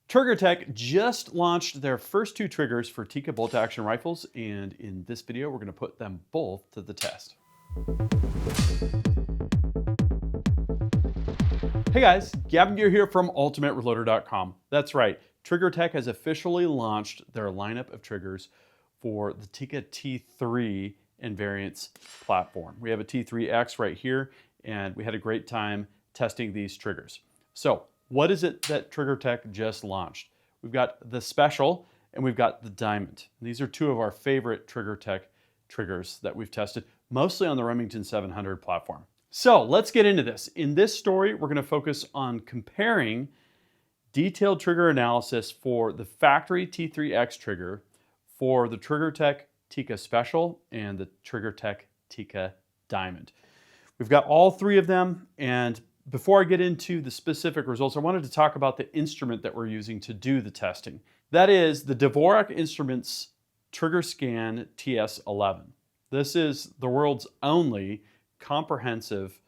TriggerTech just launched their first two triggers for Tikka bolt-action rifles, and in this video, we're going to put them both to the test. Hey guys, Gavin Gear here from UltimateReloader.com. That's right, TriggerTech has officially launched their lineup of triggers for the Tikka T3 and variants platform. We have a T3X right here, and we had a great time testing these triggers. So, what is it that TriggerTech just launched? We've got the Special and we've got the Diamond. These are two of our favorite TriggerTech triggers that we've tested, mostly on the Remington 700 platform. So let's get into this. In this story, we're going to focus on comparing detailed trigger analysis for the factory T3X trigger for the TriggerTech Tikka Special and the TriggerTech Tikka Diamond. We've got all three of them, and before I get into the specific results, I wanted to talk about the instrument that we're using to do the testing. That is the Dvorak Instruments TriggerScan TS11. This is the world's only comprehensive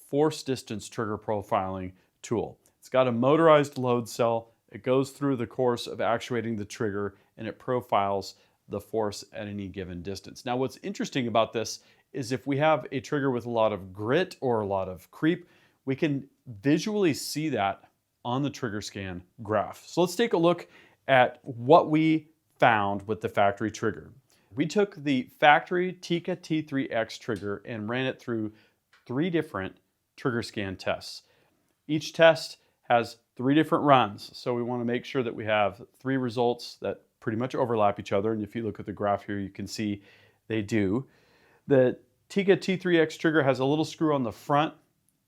force distance trigger profiling tool. It's got a motorized load cell. It goes through the course of actuating the trigger and it profiles the force at any given distance. Now, what's interesting about this is if we have a trigger with a lot of grit or a lot of creep, we can visually see that on the TriggerScan graph. So let's take a look at what we found with the factory trigger. We took the factory Tikka T3X trigger and ran it through three different TriggerScan tests. Each test has three different runs, so we want to make sure that we have three results that pretty much overlap each other, and if you look at the graph here, you can see they do. The Tikka T3X trigger has a little screw on the front,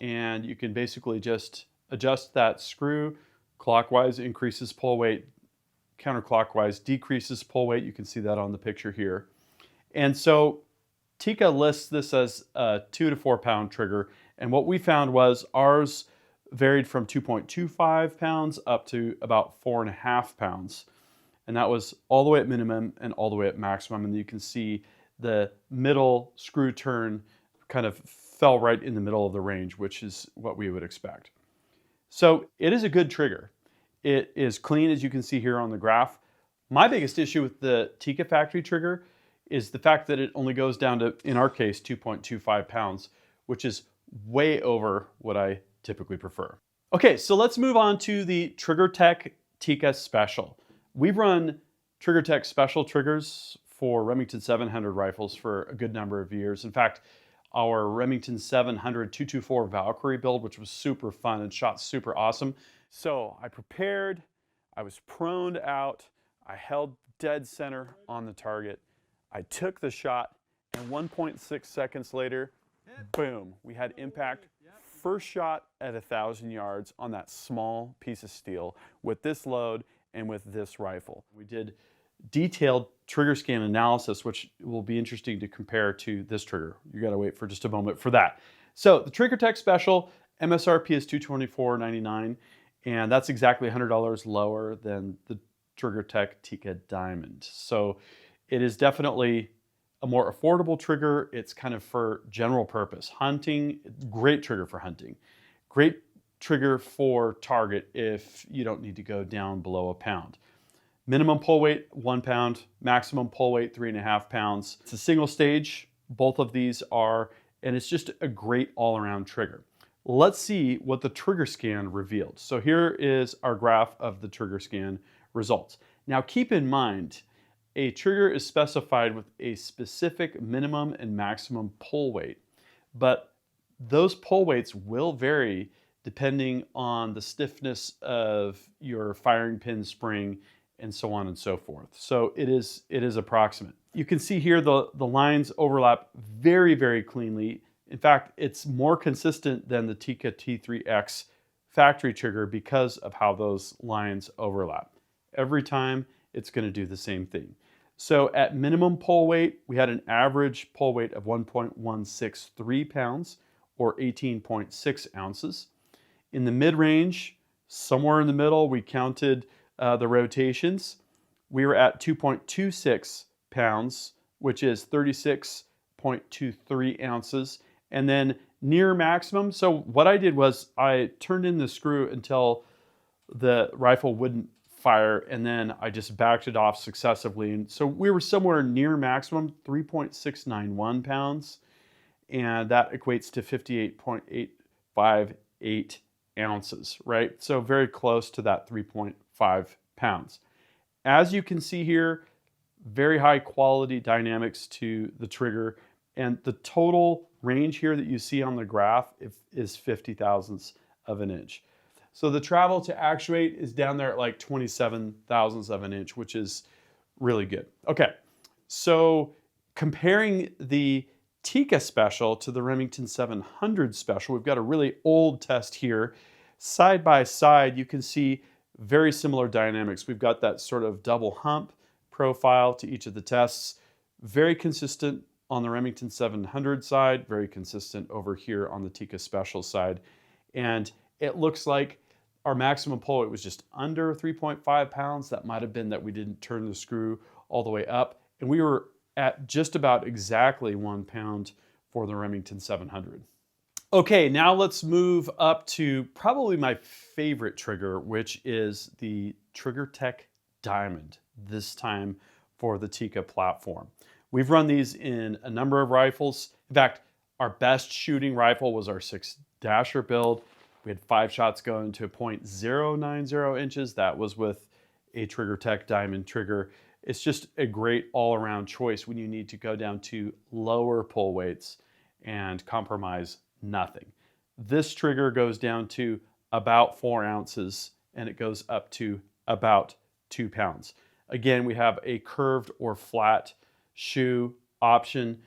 and you can basically just adjust that screw. Clockwise increases pull weight, counterclockwise decreases pull weight. You can see that on the picture here. And so Tikka lists this as a 2 to 4 pound trigger, and what we found was ours varied from 2.25 pounds up to about 4.5 pounds. And that was all the way at minimum and all the way at maximum. And you can see the middle screw turn kind of fell right in the middle of the range, which is what we would expect. So it is a good trigger. It is clean, as you can see here on the graph. My biggest issue with the Tikka factory trigger is the fact that it only goes down to, in our case, 2.25 pounds, which is way over what I typically prefer. Okay, so let's move on to the TriggerTech Tikka Special. We've run TriggerTech Special triggers for Remington 700 rifles for a good number of years. In fact, our Remington 700 224 Valkyrie build, which was super fun and shot super awesome. So I prepared, I was proned out, I held dead center on the target, I took the shot, and 1.6 seconds later, boom, we had impact. First shot at 1,000 yards on that small piece of steel with this load and with this rifle. We did detailed TriggerScan analysis, which will be interesting to compare to this trigger. You gotta wait for just a moment for that. So the TriggerTech Special, MSRP is $224.99, and that's exactly $100 lower than the TriggerTech Tikka Diamond. So it is definitely a more affordable trigger. It's kind of for general purpose. Hunting, great trigger for hunting. Great trigger for target if you don't need to go down below a pound. Minimum pull weight, 1 pound. Maximum pull weight, 3.5 pounds. It's a single stage, both of these are, and it's just a great all-around trigger. Let's see what the TriggerScan revealed. So here is our graph of the TriggerScan results. Now keep in mind, a trigger is specified with a specific minimum and maximum pull weight, but those pull weights will vary depending on the stiffness of your firing pin spring and so on and so forth. So it is approximate. You can see here the lines overlap very, very cleanly. In fact, it's more consistent than the Tikka T3X factory trigger because of how those lines overlap. Every time it's going to do the same thing. So at minimum pull weight, we had an average pull weight of 1.163 pounds or 18.6 ounces. In the mid-range, somewhere in the middle, we counted the rotations. We were at 2.26 pounds, which is 36.23 ounces. And then near maximum, so what I did was I turned in the screw until the rifle wouldn't fire, and then I just backed it off successively. And so we were somewhere near maximum, 3.691 pounds, and that equates to 58.858 ounces, right? So very close to that 3.5 pounds. As you can see here, very high quality dynamics to the trigger, and the total range here that you see on the graph is 50 thousandths of an inch. So the travel to actuate is down there at like 27 thousandths of an inch, which is really good. Okay, so comparing the Tikka Special to the Remington 700 Special, we've got a really old test here. Side by side, you can see very similar dynamics. We've got that sort of double hump profile to each of the tests. Very consistent on the Remington 700 side, very consistent over here on the Tikka Special side. And it looks like our maximum pull weight was just under 3.5 pounds. That might have been that we didn't turn the screw all the way up. And we were at just about exactly 1 pound for the Remington 700. Okay, now let's move up to probably my favorite trigger, which is the TriggerTech Diamond, this time for the Tikka platform. We've run these in a number of rifles. In fact, our best shooting rifle was our 6-dasher build. We had 5 shots going to .090 inches. That was with a TriggerTech Diamond trigger. It's just a great all-around choice when you need to go down to lower pull weights and compromise nothing. This trigger goes down to about 4 ounces and it goes up to about 2 pounds. Again, we have a curved or flat shoe option.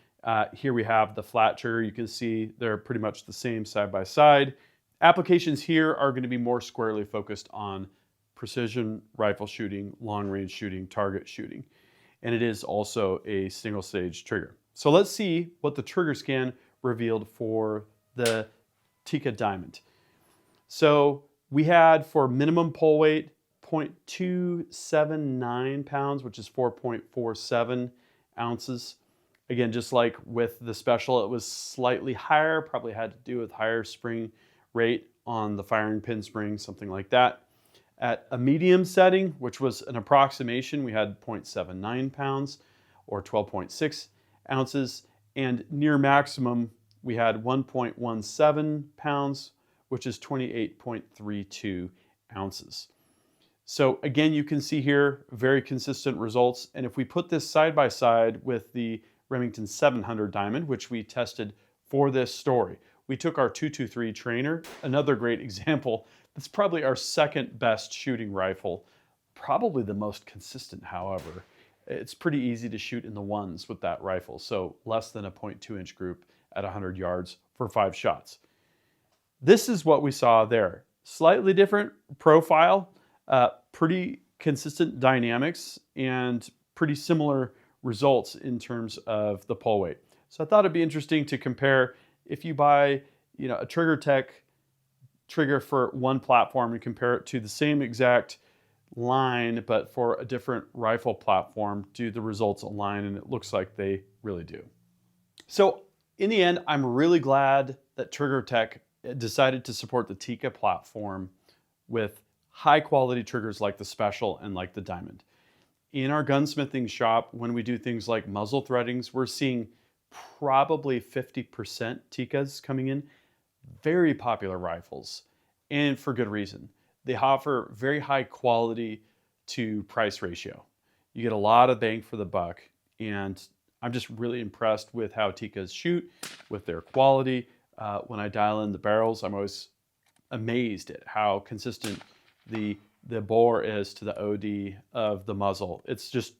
Here we have the flat trigger. You can see they're pretty much the same side by side. Applications here are going to be more squarely focused on precision rifle shooting, long range shooting, target shooting. And it is also a single stage trigger. So let's see what the TriggerScan revealed for the Tikka Diamond. So we had for minimum pull weight 0.279 pounds, which is 4.47 ounces. Again, just like with the Special, it was slightly higher, probably had to do with higher spring rate on the firing pin spring, something like that. At a medium setting, which was an approximation, we had 0.79 pounds or 12.6 ounces. And near maximum, we had 1.17 pounds, which is 28.32 ounces. So again, you can see here, very consistent results. And if we put this side by side with the Remington 700 Diamond, which we tested for this story, we took our 223 Trainer, another great example. That's probably our second best shooting rifle, probably the most consistent, however. It's pretty easy to shoot in the ones with that rifle, so less than a 0.2 inch group at 100 yards for 5 shots. This is what we saw there. Slightly different profile, pretty consistent dynamics, and pretty similar results in terms of the pull weight. So I thought it'd be interesting to compare if you buy, a TriggerTech trigger for one platform and compare it to the same exact line, but for a different rifle platform, do the results align? And it looks like they really do. So in the end, I'm really glad that TriggerTech decided to support the Tikka platform with high quality triggers like the Special and like the Diamond. In our gunsmithing shop, when we do things like muzzle threadings, we're seeing probably 50% Tikkas coming in. Very popular rifles, and for good reason. They offer very high quality to price ratio. You get a lot of bang for the buck, and I'm just really impressed with how Tikkas shoot, with their quality. When I dial in the barrels, I'm always amazed at how consistent the bore is to the OD of the muzzle. It's just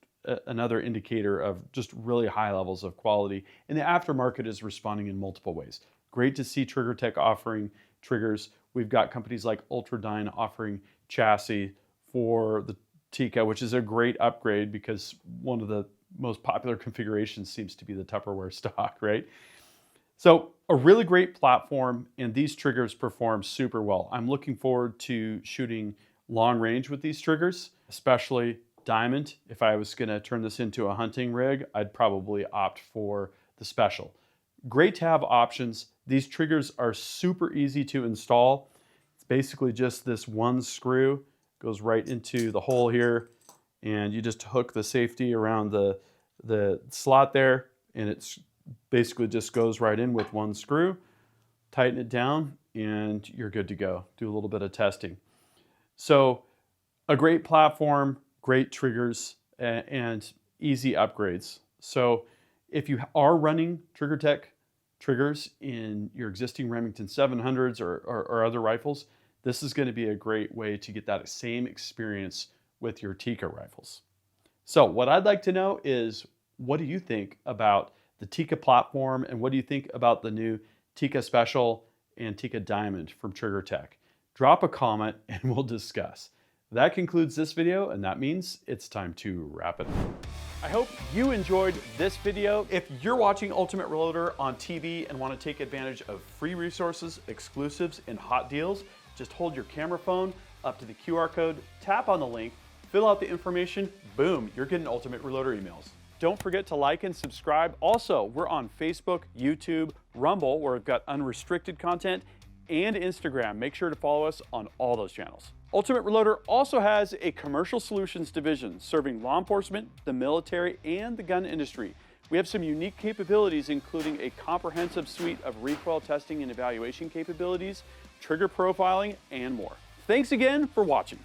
another indicator of just really high levels of quality. And the aftermarket is responding in multiple ways. Great to see TriggerTech offering triggers. We've got companies like Ultradyne offering chassis for the Tikka, which is a great upgrade because one of the most popular configurations seems to be the Tupperware stock, right? So a really great platform, and these triggers perform super well. I'm looking forward to shooting long range with these triggers, especially Diamond. If I was going to turn this into a hunting rig, I'd probably opt for the Special. Great to have options. These triggers are super easy to install. It's basically just this one screw goes right into the hole here, and you just hook the safety around the slot there, and it's basically just goes right in with one screw. Tighten it down, and you're good to go. Do a little bit of testing. So a great platform, great triggers, and easy upgrades. So if you are running TriggerTech triggers in your existing Remington 700s or other rifles, this is going to be a great way to get that same experience with your Tikka rifles. So what I'd like to know is, what do you think about the Tikka platform, and what do you think about the new Tikka Special and Tikka Diamond from TriggerTech? Drop a comment and we'll discuss. That concludes this video, and that means it's time to wrap it up. I hope you enjoyed this video. If you're watching Ultimate Reloader on TV and want to take advantage of free resources, exclusives, and hot deals, just hold your camera phone up to the QR code, tap on the link, fill out the information, boom, you're getting Ultimate Reloader emails. Don't forget to like and subscribe. Also, we're on Facebook, YouTube, Rumble, where we've got unrestricted content, and Instagram. Make sure to follow us on all those channels. Ultimate Reloader also has a commercial solutions division serving law enforcement, the military, and the gun industry. We have some unique capabilities, including a comprehensive suite of recoil testing and evaluation capabilities, trigger profiling, and more. Thanks again for watching.